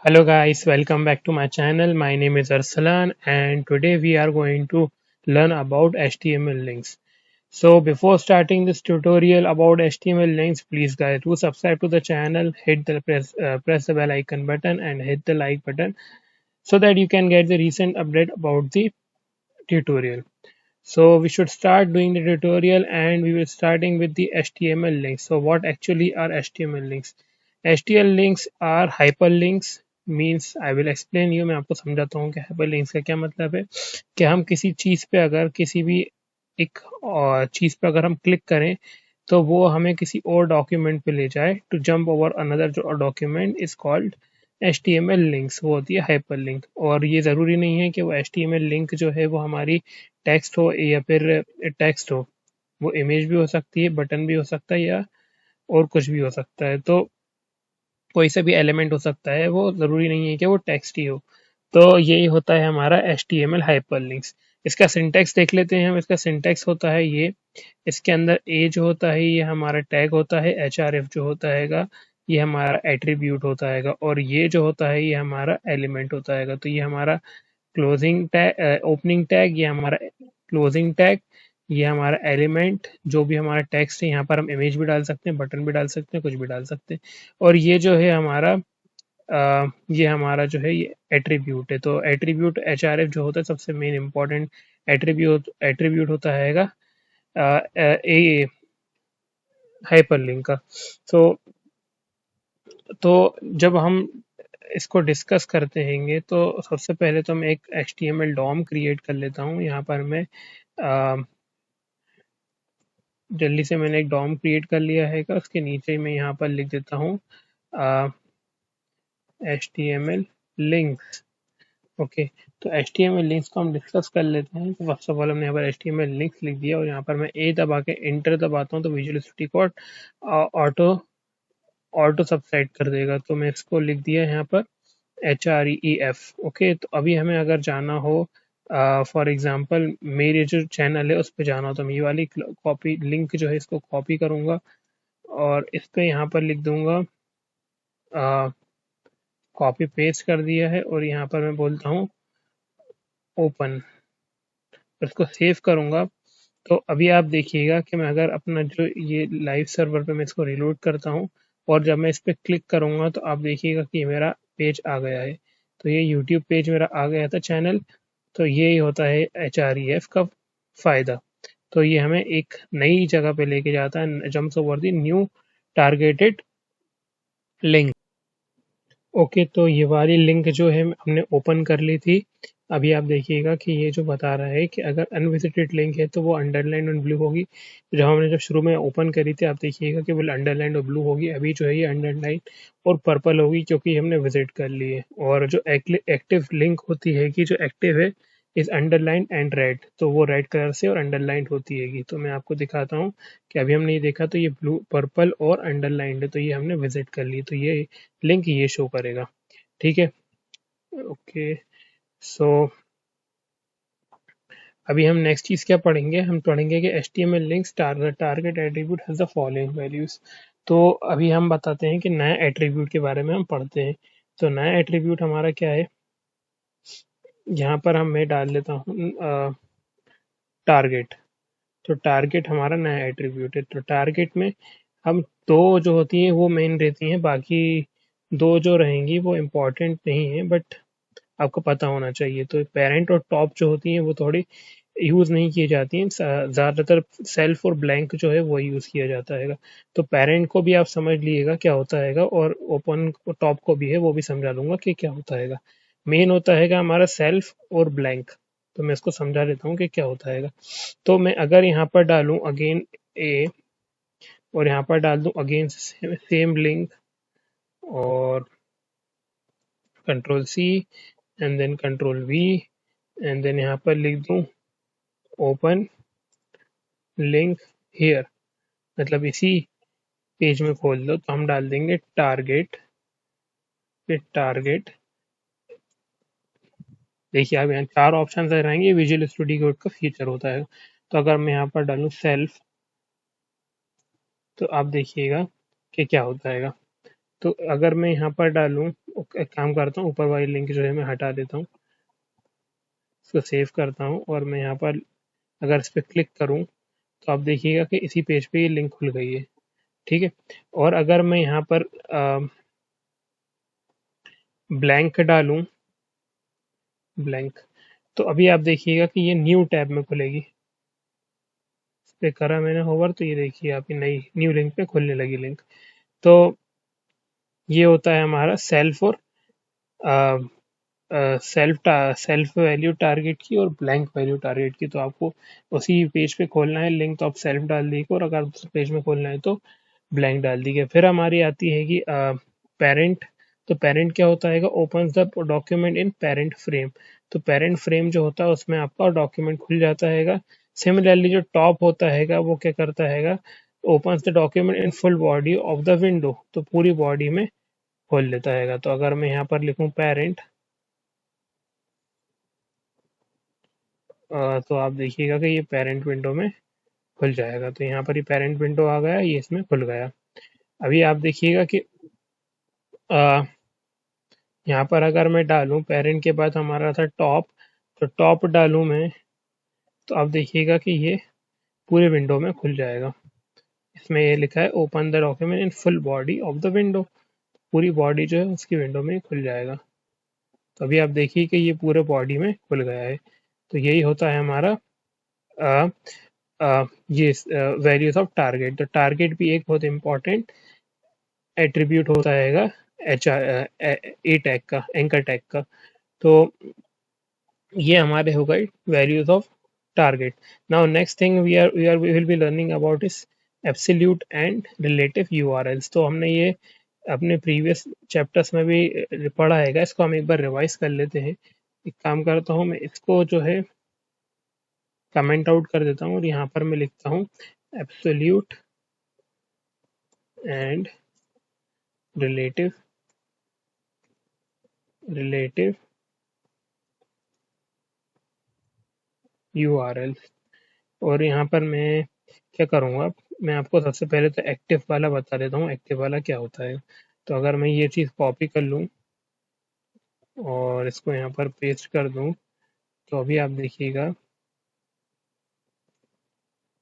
Hello guys, welcome back to my channel. My name is Arsalan and today we are going to learn about HTML links. So before starting this tutorial about HTML links, please guys do subscribe to the channel, hit the press the bell icon button and hit the like button so that you can get the recent update about the tutorial. So we should start doing the tutorial and we will starting with the HTML links. So what actually are HTML links? HTML links are hyperlinks means I will explain you मैं आपको समझाता हूँ कि hyperlinks का क्या मतलब है कि हम किसी चीज़ पे अगर किसी भी एक चीज़ पे अगर हम क्लिक करें तो वो हमें किसी और डॉक्यूमेंट पे ले जाए टू जंप ओवर अनदर जो document is called HTML links वो होती है हाइपर लिंक और ये ज़रूरी नहीं है कि वो HTML लिंक जो है वो हमारी टेक्स्ट हो या फिर टेक्स्ट हो वो इमेज भी हो सकती है बटन भी हो सकता है या और कुछ भी हो सकता है तो कोई सा भी एलिमेंट हो सकता है वो ज़रूरी नहीं है कि वो टेक्स्ट ही हो तो यही होता है हमारा HTML हाइपरलिंक्स इसका सिंटैक्स देख लेते हैं हम इसका सिंटैक्स होता है ये इसके अंदर ए जो होता है ये हमारा टैग होता है href जो होता हैगा ये हमारा एट्रीब्यूट होता हैगा और ये जो होता है ये हमारा एलिमेंट होता हैगा तो ये हमारा क्लोजिंग टैग ओपनिंग टैग ये हमारा क्लोजिंग टैग ये हमारा एलिमेंट जो भी हमारा टेक्स्ट है यहाँ पर हम इमेज भी डाल सकते हैं बटन भी डाल सकते हैं कुछ भी डाल सकते हैं और ये जो है हमारा ये हमारा जो है ये एट्रीब्यूट है तो एट्रीब्यूट href जो होता है सबसे मेन इंपॉर्टेंट एट्रीब्यूट एट्रीब्यूट होता हैगा ए हाइपरलिंक का तो तो जब हम इसको डिस्कस करते हैंगे तो सबसे पहले तो मैं एक HTML डॉम क्रिएट कर लेता हूँ यहाँ पर मैं जल्दी से मैंने एक डॉम क्रिएट कर लिया है उसके नीचे मैं यहाँ पर लिख देता हूँ HTML लिंक्स ओके तो HTML लिंक्स को हम डिस्कस कर लेते हैं तो फर्स्ट ऑफ ऑल हमने यहाँ पर HTML लिंक्स लिख दिया और यहाँ पर मैं ए दबा के इंटर दबाता हूँ तो visual studio code auto auto subside कर देगा तो मैं इसको लिख दिया यहाँ पर HREF ओके तो अभी हमें अगर जाना हो फॉर एग्जांपल मेरे जो चैनल है उस पर जाना हो तो मैं ये वाली कॉपी लिंक जो है इसको कॉपी करूँगा और इस पे यहाँ पर लिख दूंगा कॉपी पेस्ट कर दिया है और यहाँ पर मैं बोलता हूँ ओपन इसको सेव करूँगा तो अभी आप देखिएगा कि मैं अगर अपना जो ये लाइव सर्वर पे मैं इसको रिलोड करता हूँ और जब मैं इस पर क्लिक करूँगा तो आप देखिएगा कि मेरा पेज आ गया है तो ये यूट्यूब पेज मेरा आ गया था चैनल तो ये होता है HREF का फ़ायदा तो ये हमें एक नई जगह पे लेके जाता है jumps over the new targeted link okay तो ये वाली लिंक जो है हमने ओपन कर ली थी अभी आप देखिएगा कि ये जो बता रहा है कि अगर अनविजिटेड लिंक है तो वो अंडरलाइन और ब्लू होगी जब हमने जब शुरू में ओपन करी थी आप देखिएगा कि वो अंडरलाइन और ब्लू होगी अभी जो है ये अंडरलाइन और पर्पल होगी क्योंकि हमने विजिट कर ली है और जो एक्टिव लिंक होती है कि जो एक्टिव है इज अंडरलाइन एंड रेड तो वो रेड कलर से और अंडरलाइन होती हैगी तो मैं आपको दिखाता हूँ कि अभी हमने ये देखा तो ये ब्लू पर्पल और अंडरलाइंड है तो ये हमने विजिट कर ली तो ये लिंक ये शो करेगा ठीक है ओके सो अभी हम नेक्स्ट चीज क्या पढ़ेंगे हम पढ़ेंगे कि HTML links target attribute has the following values तो अभी हम बताते हैं कि नया एट्रीब्यूट के बारे में हम पढ़ते हैं तो नया एट्रीब्यूट हमारा क्या है यहाँ पर हम मैं डाल लेता हूँ टारगेट तो टारगेट हमारा नया एट्रीब्यूट है तो टारगेट में हम दो जो होती हैं वो मेन रहती हैं बाकी दो जो रहेंगी वो इम्पोर्टेंट नहीं है बट आपको पता होना चाहिए तो पेरेंट और टॉप जो होती हैं वो थोड़ी यूज़ नहीं की जाती हैं ज़्यादातर सेल्फ और ब्लैंक जो है वो यूज़ किया जाता है तो पेरेंट को भी आप समझ लीजिएगा क्या होता है और ओपन टॉप को भी है वो भी समझा दूंगा कि क्या होता है मेन होता है हमारा सेल्फ और ब्लैंक तो मैं इसको समझा देता हूँ कि क्या होता है तो मैं अगर यहाँ पर डालूँ अगेन ए और यहाँ पर डाल दूँ अगेन सेम लिंक और control C and then control V and then यहाँ पर लिख दूँ ओपन लिंक हियर मतलब इसी पेज में खोल दो तो हम डाल देंगे टारगेट फिर टारगेट देखिए आप यहाँ चार ऑप्शन रहेंगे विजुअल स्टूडियो कोड का फीचर होता है तो अगर मैं यहाँ पर डालूँ सेल्फ तो आप देखिएगा कि क्या होता है तो अगर मैं यहाँ पर डालूँ एक काम करता हूँ, ऊपर वाली लिंक जो है मैं हटा देता हूँ, इसको सेव करता हूँ और मैं यहाँ पर अगर इस पर क्लिक करूँ तो आप देखिएगा कि इसी पेज पे ये लिंक खुल गई है। ठीक है, और अगर मैं यहाँ पर ब्लैंक डालूं, ब्लैंक, तो अभी आप देखिएगा कि ये न्यू टैब में खुलेगी। इस पे करा मैंने होवर तो ये देखिए आपकी नई न्यू लिंक पे खुलने लगी लिंक। तो ये होता है हमारा सेल्फ और सेल्फ वैल्यू टारगेट की और ब्लैंक वैल्यू टारगेट की। तो आपको उसी पेज पे खोलना है लिंक, तो आप सेल्फ डाल दीजिए, और अगर दूसरे पेज में खोलना है तो ब्लैंक डाल दीजिए। फिर हमारी आती है कि पेरेंट। तो पेरेंट क्या होता है, open the document in parent frame. तो पेरेंट फ्रेम जो होता है उसमें आपका डॉक्यूमेंट खुल जाता है। सिमिलरली जो टॉप होता है वो क्या करता है, open the document in full body of the window. तो पूरी बॉडी में खोल लेता है। तो अगर मैं यहाँ पर लिखूँ पेरेंट, तो आप देखिएगा कि ये पेरेंट विंडो में खुल जाएगा। तो यहाँ पर ये पेरेंट विंडो आ गया, ये इसमें खुल गया। अभी आप देखिएगा कि यहाँ पर अगर मैं डालूं पेरेंट के बाद हमारा था टॉप, तो टॉप डालूं मैं, तो आप देखिएगा कि ये पूरे विंडो में खुल जाएगा। इसमें ये लिखा है open the document in full body of the window. पूरी बॉडी जो है उसकी विंडो में खुल जाएगा। तो अभी आप देखिए कि ये पूरे बॉडी में खुल गया है। तो यही होता है हमारा आ, ये वैल्यूज ऑफ टारगेट। तो टारगेट भी एक बहुत इंपॉर्टेंट एट्रीब्यूट होता है एच ए टैग का, एंकर टैग का। तो ये हमारे हो गए values of target. Now next thing we will be learning about is absolute and relative URLs. तो हमने ये अपने प्रीवियस चैप्टर्स में भी पढ़ा है, इसको हम एक बार रिवाइज कर लेते हैं। एक काम करता हूँ, मैं इसको जो है कमेंट आउट कर देता हूँ और यहाँ पर मैं लिखता हूँ एब्सोल्यूट एंड रिलेटिव यूआरएल। और यहाँ पर मैं क्या करूँगा, मैं आपको सबसे पहले तो एक्टिव वाला बता देता हूँ, एक्टिव वाला क्या होता है। तो अगर मैं ये चीज़ कॉपी कर लूँ और इसको यहाँ पर पेस्ट कर दूँ, तो अभी आप देखिएगा,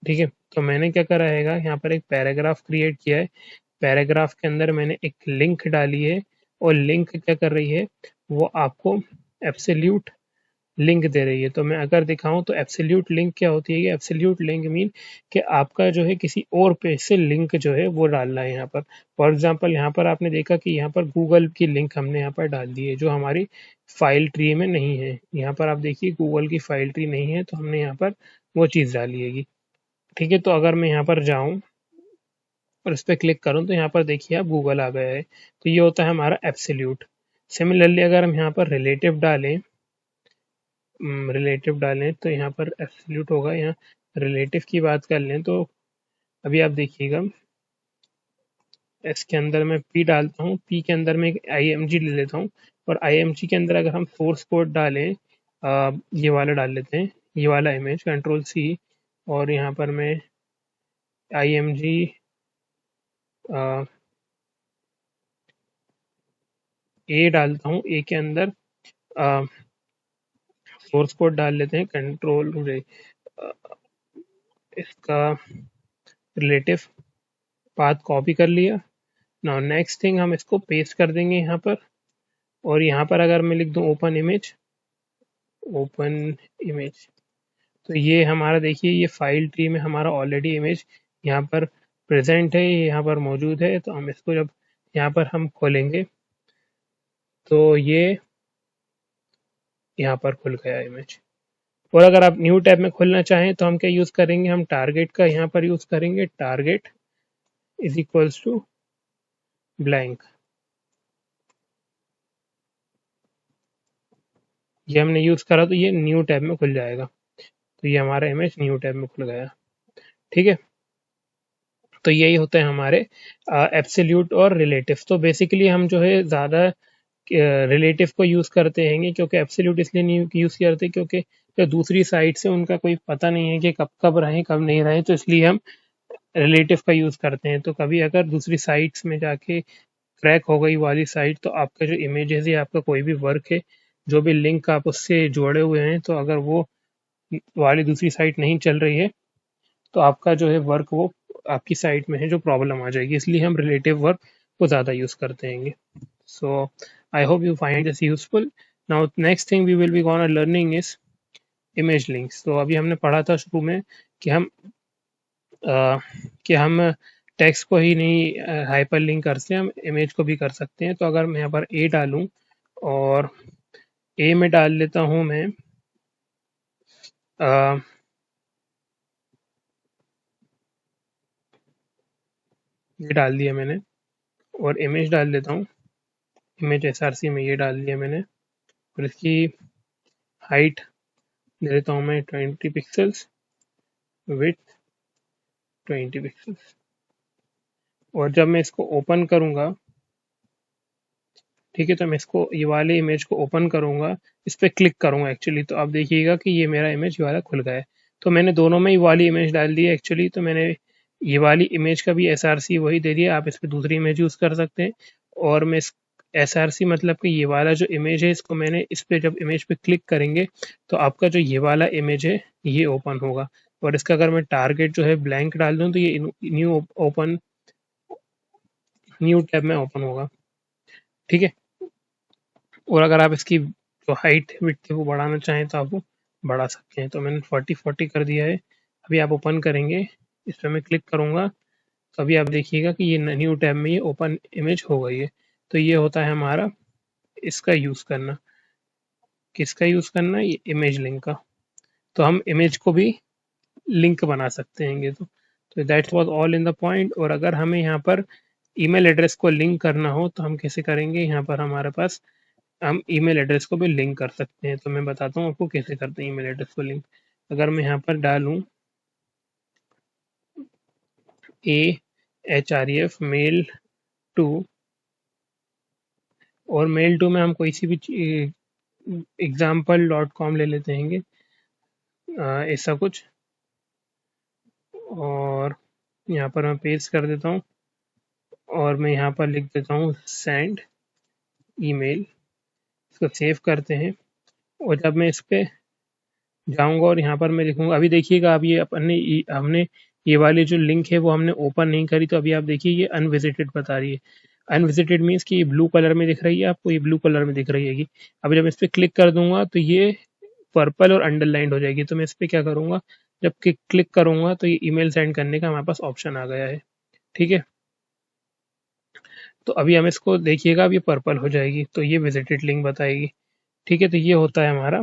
ठीक है। तो मैंने क्या करा है, यहाँ पर एक पैराग्राफ क्रिएट किया है। पैराग्राफ के अंदर मैंने एक लिंक डाली है, और लिंक क्या कर रही है, वो आपको एब्सोल्यूट लिंक दे रही है। तो मैं अगर दिखाऊं तो एब्सोल्यूट लिंक क्या होती है, एब्सोल्यूट लिंक मीन कि आपका जो है किसी और पेज से लिंक जो है वो डालना है यहाँ पर। फॉर एग्जांपल यहाँ पर आपने देखा कि यहाँ पर गूगल की लिंक हमने यहाँ पर डाल दी है, जो हमारी फाइल ट्री में नहीं है। यहाँ पर आप देखिए गूगल की फाइल ट्री नहीं है, तो हमने यहाँ पर वो चीज़ डाली है। ठीक है, तो अगर मैं यहाँ पर जाऊँ और इस पर क्लिक करूँ तो यहाँ पर देखिए आप गूगल आ गया है। तो ये होता है हमारा एब्सोल्यूट। सिमिलरली अगर हम यहाँ पर रिलेटिव डालें तो यहाँ पर एब्सोल्यूट होगा। यहाँ रिलेटिव की बात कर लें तो अभी आप देखिएगा, इसके अंदर मैं पी डालता हूँ, पी के अंदर मैं एक IMG ले लेता हूँ, और IMG के अंदर अगर हम सोर्स कोड डालें, ये वाला डाल लेते हैं, ये वाला इमेज, Ctrl+C, और यहाँ पर मैं IMG ए डालता हूँ। ए के अंदर सोर्स कोड डाल लेते हैं, कंट्रोल इसका रिलेटिव पाथ कॉपी कर लिया। नाउ नेक्स्ट थिंग, हम इसको पेस्ट कर देंगे यहाँ पर, और यहाँ पर अगर मैं लिख दूँ ओपन इमेज, तो ये हमारा देखिए ये फाइल ट्री में हमारा ऑलरेडी इमेज यहाँ पर प्रेजेंट है, ये यहाँ पर मौजूद है। तो हम इसको जब यहाँ पर हम खोलेंगे तो ये यहाँ पर खुल गया इमेज। और अगर आप न्यू टैब में खोलना चाहें तो हम क्या यूज़ करेंगे, हम टारगेट का यहाँ पर यूज़ करेंगे, target is equals to blank. ये हमने यूज़ करा तो ये न्यू टैब में खुल जाएगा। तो ये हमारा इमेज न्यू टैब में खुल गया। ठीक है, तो यही होते हैं हमारे एब्सोल्यूट और रिलेटिव। तो बेसिकली हम जो है ज़्यादा रिलेटिव को यूज़ करते हैं, क्योंकि एब्सोल्यूट इसलिए नहीं यूज़ करते क्योंकि जो दूसरी साइड से उनका कोई पता नहीं है कि कब कब रहें कब नहीं रहें, तो इसलिए हम रिलेटिव का यूज़ करते हैं। तो कभी अगर दूसरी साइट्स में जाके क्रैक हो गई वाली साइट, तो आपका जो इमेजेस या आपका कोई भी वर्क है, जो भी लिंक आप उससे जोड़े हुए हैं, तो अगर वो वाली दूसरी साइट नहीं चल रही है, तो आपका जो है वर्क वो आपकी साइट में है जो प्रॉब्लम आ जाएगी। इसलिए हम रिलेटिव वर्क को ज़्यादा यूज़ करते हैं। So I hope you find this useful. Now next thing we will be gonna learning is image links. तो अभी हमने पढ़ा था शुरू में कि हम टेक्स्ट को ही नहीं हाइपर लिंक कर सकते, हम इमेज को भी कर सकते हैं। तो अगर मैं यहाँ पर ए डालूं और ए में डाल लेता हूँ मैं ये डाल दिया मैंने, और इमेज डाल देता हूँ, इमेज एसआरसी में ये डाल दिया मैंने, और इसकी हाइट दे देता हूँ मैं 20 पिक्सल्स, विड्थ 20 पिक्सल्स। और जब मैं इसको ओपन करूँगा, ठीक है, तो मैं इसको ये वाले इमेज को ओपन करूँगा, इस पर क्लिक करूँगा एक्चुअली, तो आप देखिएगा कि ये मेरा इमेज ये वाला खुल गया है। तो मैंने दोनों में ये वाली इमेज डाल दी है एक्चुअली, तो मैंने ये वाली इमेज का भी एसआरसी वही दे दिया। आप इस पर दूसरी इमेज यूज़ कर सकते हैं। और मैं इस एसआरसी मतलब कि ये वाला जो इमेज है, इसको मैंने इस पर जब इमेज पे क्लिक करेंगे तो आपका जो ये वाला इमेज है ये ओपन होगा। और इसका अगर मैं टारगेट जो है ब्लैंक डाल दूँ, तो ये न्यू टैब में ओपन होगा। ठीक है, और अगर आप इसकी जो हाइट विड्थ है वो बढ़ाना चाहें तो आप वो बढ़ा सकते हैं। तो मैंने 40 कर दिया है। अभी आप ओपन करेंगे, इस पर मैं क्लिक करूँगा, तो अभी आप देखिएगा कि ये न्यू टैब में ये ओपन इमेज हो गई है। तो ये होता है हमारा इसका यूज़ करना। किसका यूज़ करना? ये इमेज लिंक का। तो हम इमेज को भी लिंक बना सकते हैं। तो that's was all in the point. और अगर हमें यहाँ पर ईमेल एड्रेस को लिंक करना हो तो हम कैसे करेंगे? यहाँ पर हमारे पास हम ईमेल एड्रेस को भी लिंक कर सकते हैं। तो मैं बताता हूँ आपको कैसे करते हैं ईमेल एड्रेस को लिंक। अगर मैं यहाँ पर डालूँ AHREF मेल टू, और मेल टू में हम कोई सी भी example.com ले लेते हैं, ऐसा कुछ, और यहाँ पर मैं पेस्ट कर देता हूँ, और मैं यहाँ पर लिख देता हूँ सेंड ईमेल। इसको सेव करते हैं, और जब मैं इस पे जाऊँगा और यहाँ पर मैं लिखूँगा, अभी देखिएगा, अब ये हमने ये वाली जो लिंक है वो हमने ओपन नहीं करी, तो अभी आप देखिए ये अनविजिटेड बता रही है। अनविजिटेड मीन्स कि ये ब्लू कलर में दिख रही है आपको, ये ब्लू कलर में दिख रही है। अब जब इस पर क्लिक कर दूंगा तो ये पर्पल और अंडरलाइंड हो जाएगी। तो मैं इस पर क्या करूँगा, जब क्लिक करूँगा तो ये ईमेल सेंड करने का हमारे पास ऑप्शन आ गया है। ठीक है, तो अभी हम इसको देखिएगा, अब ये पर्पल हो जाएगी, तो ये विजिटेड लिंक बताएगी। ठीक है, तो ये होता है हमारा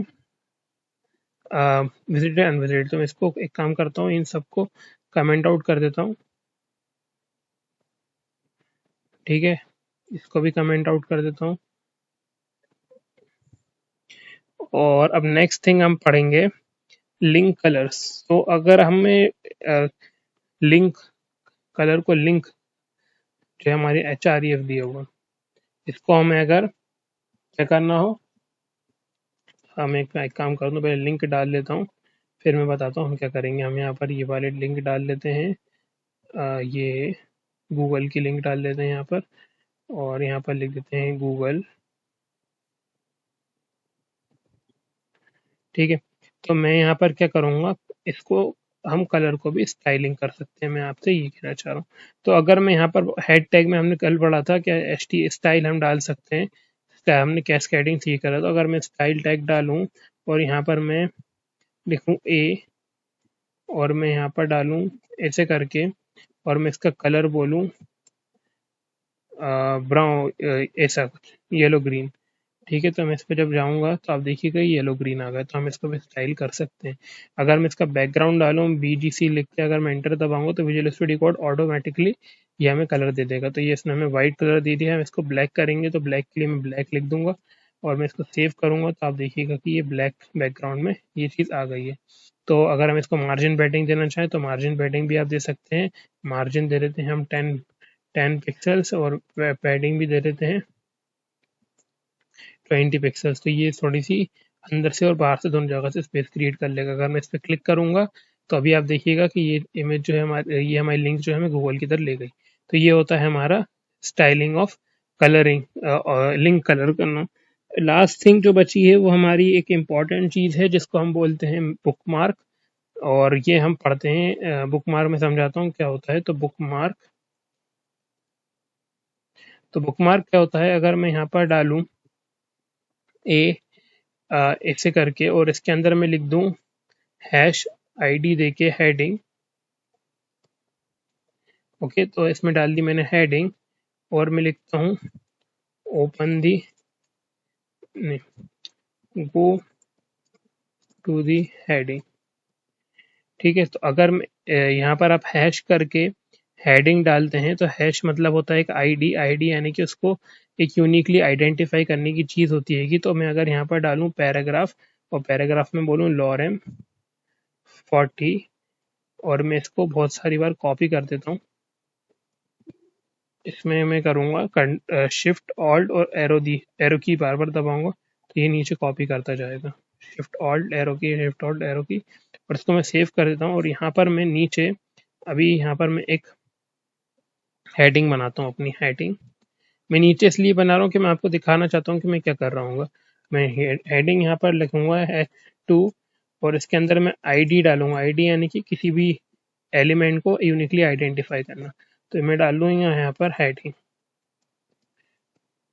विजिटेड अनविजिटेड। तो मैं इसको एक काम करता हूँ, इन सबको कमेंट आउट कर देता हूँ। ठीक है, इसको भी कमेंट आउट कर देता हूँ। और अब नेक्स्ट थिंग हम पढ़ेंगे लिंक कलर्स। तो अगर हमें लिंक कलर को लिंक जो है हमारी HREF दिया हुआ, इसको हमें अगर क्या करना हो, हम एक काम कर दूँ, पहले लिंक डाल लेता हूँ, फिर मैं बताता हूँ हम क्या करेंगे। हम यहाँ पर ये वाले लिंक डाल लेते हैं, ये गूगल की लिंक डाल देते हैं यहाँ पर, और यहाँ पर लिख देते हैं गूगल। ठीक है, तो मैं यहाँ पर क्या करूँगा, इसको हम कलर को भी स्टाइलिंग कर सकते हैं, मैं आपसे ये कहना चाह रहा हूँ। तो अगर मैं यहाँ पर हेड टैग में हमने कल पढ़ा था क्या HT स्टाइल हम डाल सकते हैं, हमने कैस्केडिंग सीखा था। तो अगर मैं स्टाइल टैग डालूँ और यहाँ पर मैं लिखूँ A, और मैं यहाँ पर डालूँ ऐसे करके, और मैं इसका कलर बोलूँ ब्राउन, ऐसा कुछ येलो ग्रीन। ठीक है, तो मैं इस पे जब जाऊँगा तो आप देखिएगा ये येलो ग्रीन आ गया। तो हम इसको भी स्टाइल कर सकते हैं। अगर मैं इसका बैकग्राउंड डालूँ BGC लिख के, अगर मैं एंटर दबाऊँगा तो विजुअल स्टूडियो कोड ऑटोमेटिकली ये हमें कलर दे देगा। तो ये इसने हमें वाइट कलर दे दिया है। हम इसको ब्लैक करेंगे तो ब्लैक के लिए मैं ब्लैक लिख दूंगा, और मैं इसको सेव करूँगा तो आप देखिएगा कि ये ब्लैक बैकग्राउंड में ये चीज़ आ गई है। तो अगर हम इसको मार्जिन पैडिंग देना चाहें तो मार्जिन पैडिंग भी आप दे सकते हैं। मार्जिन दे देते हैं हम 10 पिक्सल्स, और पैडिंग भी दे देते हैं 20 पिक्सल्स। तो ये थोड़ी सी अंदर से और बाहर से दोनों जगह से स्पेस क्रिएट कर लेगा। अगर मैं इस पर क्लिक करूंगा तो अभी आप देखिएगा कि ये इमेज जो है हमारी, ये हमारी लिंक जो है हमें गूगल की तरफ ले गई। तो ये होता है हमारा styling of colouring, link colour करना। लास्ट थिंग जो बची है वो हमारी एक इम्पॉर्टेंट चीज़ है जिसको हम बोलते हैं बुकमार्क, और ये हम पढ़ते हैं। बुकमार्क में समझाता हूँ क्या होता है। तो बुकमार्क क्या होता है, अगर मैं यहाँ पर डालूँ ए ऐसे करके और इसके अंदर मैं लिख दूँ हैश आईडी देके हेडिंग। ओके, तो इसमें डाल दी मैंने हेडिंग, और मैं लिखता हूँ open the, go to the heading. ठीक है, तो अगर यहाँ पर आप हैश करके हेडिंग डालते हैं तो हैश मतलब होता है एक आईडी। आईडी यानी कि उसको एक यूनिकली आइडेंटिफाई करने की चीज़ होती है कि, तो मैं अगर यहाँ पर डालूँ पैराग्राफ, और पैराग्राफ में बोलूँ लॉरेम 40, और मैं इसको बहुत सारी बार कॉपी कर देता हूँ। इसमें मैं करूँगा शिफ्ट ऑल्ट और एरो की बार बार दबाऊंगा, तो ये नीचे कॉपी करता जाएगा। शिफ्ट ऑल्ट एरो की, शिफ्ट ऑल्ट एरो की, और इसको मैं सेव कर देता हूँ। और यहाँ पर मैं नीचे, अभी यहाँ पर मैं एक हेडिंग बनाता हूँ, अपनी हेडिंग मैं नीचे इसलिए बना रहा हूँ कि मैं आपको दिखाना चाहता हूँ कि मैं क्या कर रहा हूँ। मैं हेडिंग यहाँ पर लिखूंगा है 2, और इसके अंदर मैं आईडी डालूंगा। आईडी यानी कि किसी भी एलिमेंट को यूनिकली आइडेंटिफाई करना। तो मैं डालूंगा यहाँ पर हेडिंग।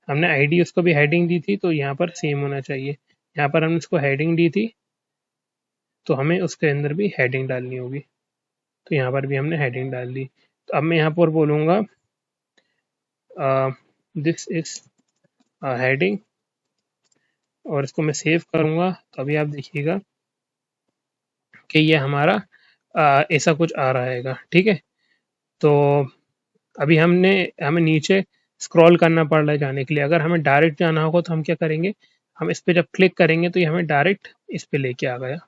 हमने आईडी उसको भी हेडिंग दी थी, तो यहाँ पर सेम होना चाहिए। यहाँ पर हमने उसको हेडिंग दी थी, तो हमें उसके अंदर भी हेडिंग डालनी होगी। तो यहाँ पर भी हमने हेडिंग डाल दी। तो अब मैं यहाँ पर बोलूँगा दिस इज हेडिंग, और इसको मैं सेव करूँगा। तो अभी आप देखिएगा कि ये हमारा ऐसा कुछ आ रहेगा। ठीक है, तो अभी हमें नीचे स्क्रॉल करना पड़ रहा है जाने के लिए। अगर हमें डायरेक्ट जाना होगा तो हम क्या करेंगे, हम इस पे जब क्लिक करेंगे तो ये हमें डायरेक्ट इस पे लेके आ गया,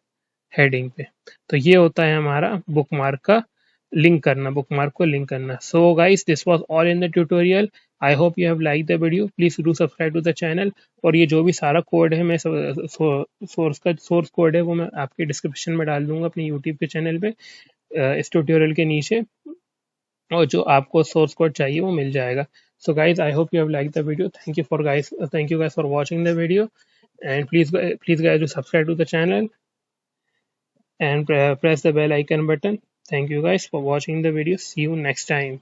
हेडिंग पे। तो ये होता है हमारा बुकमार्क का लिंक करना, बुकमार्क को लिंक करना। So guys, this was all in the tutorial. I hope you have like the video. Please do subscribe to the channel. और ये जो भी सारा कोड है, मैं सोर्स कोड है वो मैं आपके डिस्क्रिप्शन में डाल दूंगा अपने यूट्यूब के चैनल पे, इस ट्यूटोरियल के नीचे, और जो आपको सोर्स कोड चाहिए वो मिल जाएगा। So guys, I hope you have liked the video. Thank you guys for watching the video, and please guys do subscribe to the channel and press the bell icon button. Thank you guys for watching the video. See you next time.